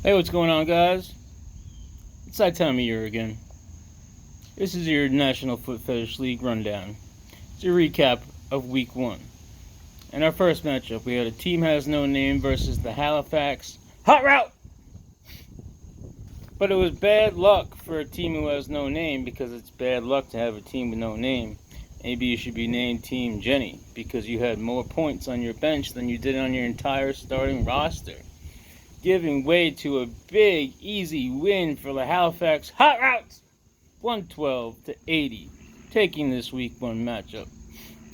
Hey, what's going on, guys? It's that time of year again. This is your National Foot Fetish League rundown. It's a recap of Week 1. In our first matchup, we had a team has no name versus the Halifax Hot Route! But it was bad luck for a team who has no name because it's bad luck to have a team with no name. Maybe you should be named Team Jenny because you had more points on your bench than you did on your entire starting roster, giving way to a big, easy win for the Halifax Hot Routes, 112-80, taking this Week 1 matchup.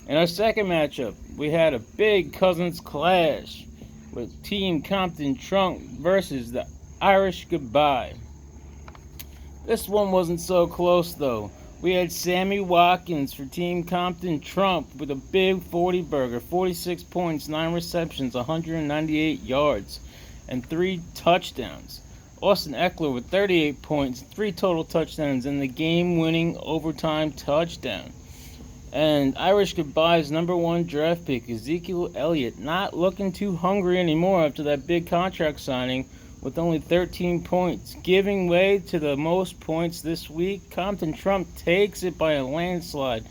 In our second matchup, we had a big Cousins clash with Team Compton Trunk versus the Irish Goodbye. This one wasn't so close, though. We had Sammy Watkins for Team Compton Trump with a big 40-burger, 46 points, 9 receptions, 198 yards, and 3 touchdowns. Austin Eckler with 38 points, 3 total touchdowns, and the game-winning overtime touchdown. And Irish Goodbye's #1 draft pick, Ezekiel Elliott, not looking too hungry anymore after that big contract signing with only 13 points, giving way to the most points this week. Compton Trump takes it by a landslide,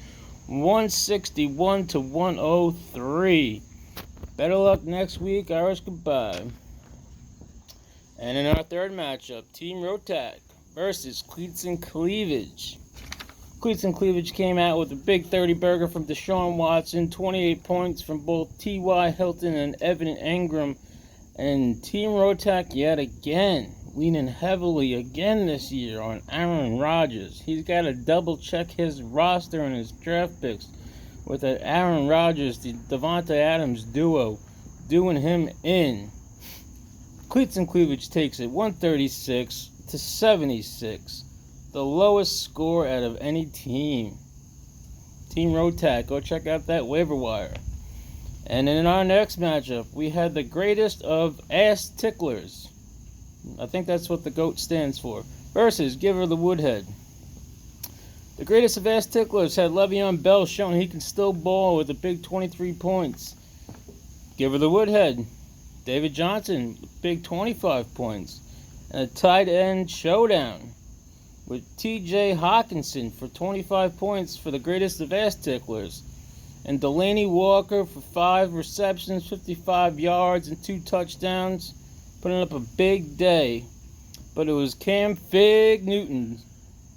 161-103. Better luck next week, Irish Goodbye. And in our third matchup, Team Rotac versus Cleats and Cleavage. Cleats and Cleavage came out with a big 30-burger from Deshaun Watson, 28 points from both T.Y. Hilton and Evan Engram. And Team Rotac yet again, leaning heavily again this year on Aaron Rodgers. He's got to double-check his roster and his draft picks with that Aaron Rodgers, the Devontae Adams duo, doing him in. Cleats and Cleavage takes it 136-76, the lowest score out of any team. Team Rotac, go check out that waiver wire. And in our next matchup, we had the greatest of ass ticklers. I think that's what the GOAT stands for. Versus Giver the Woodhead. The greatest of ass ticklers had Le'Veon Bell showing he can still ball with a big 23 points. Giver the Woodhead, David Johnson, big 25 points. And a tight end showdown with T.J. Hawkinson for 25 points for the greatest of ass ticklers. And Delaney Walker for 5 receptions, 55 yards, and 2 touchdowns, putting up a big day. But it was Cam Fig Newton's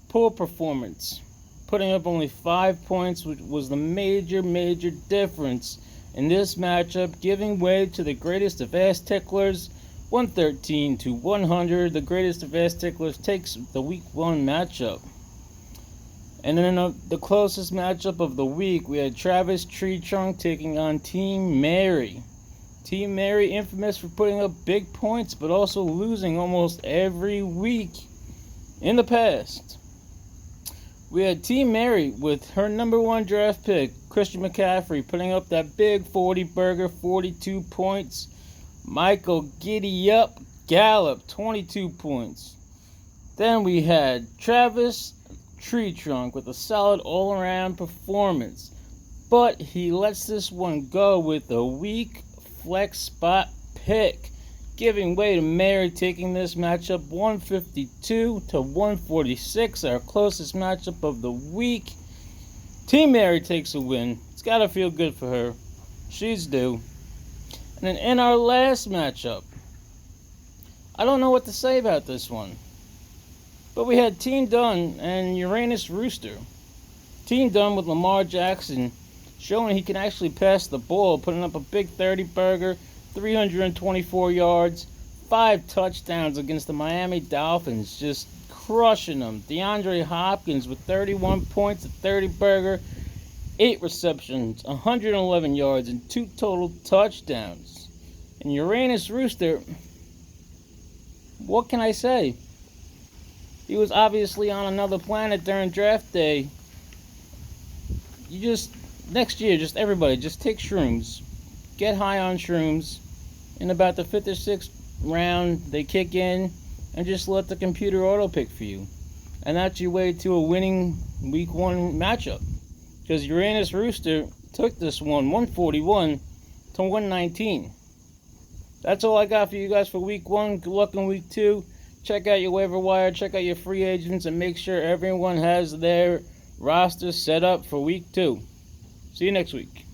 poor performance, putting up only 5 points, which was the major difference in this matchup, giving way to the greatest of ass ticklers, 113-100. The greatest of ass ticklers takes the Week 1 matchup. And in the closest matchup of the week, we had Travis Tree Trunk taking on Team Mary. Team Mary, infamous for putting up big points, but also losing almost every week in the past. We had Team Mary with her #1 draft pick, Christian McCaffrey, putting up that big 40-burger, 42 points. Michael Giddy Up Gallup, 22 points. Then we had Travis Tree Trunk with a solid all-around performance, but he lets this one go with a weak flex spot pick, giving way to Mary, taking this matchup 152-146, our closest matchup of the week. Team Mary takes a win. It's got to feel good for her. She's due. And then in our last matchup, I don't know what to say about this one. But we had Team Dunn and Uranus Rooster. Team Dunn with Lamar Jackson showing he can actually pass the ball, putting up a big 30-burger, 324 yards, 5 touchdowns against the Miami Dolphins, just crushing them. DeAndre Hopkins with 31 points, a 30-burger, 8 receptions, 111 yards, and 2 total touchdowns. And Uranus Rooster, what can I say? He was obviously on another planet during draft day. Next year, everybody, take shrooms. Get high on shrooms. In about the 5th or 6th round, they kick in, and just let the computer auto-pick for you. And that's your way to a winning Week 1 matchup. Because Uranus Rooster took this one, 141-119. That's all I got for you guys for week 1. Good luck in week 2. Check out your waiver wire, check out your free agents, and make sure everyone has their roster set up for week 2. See you next week.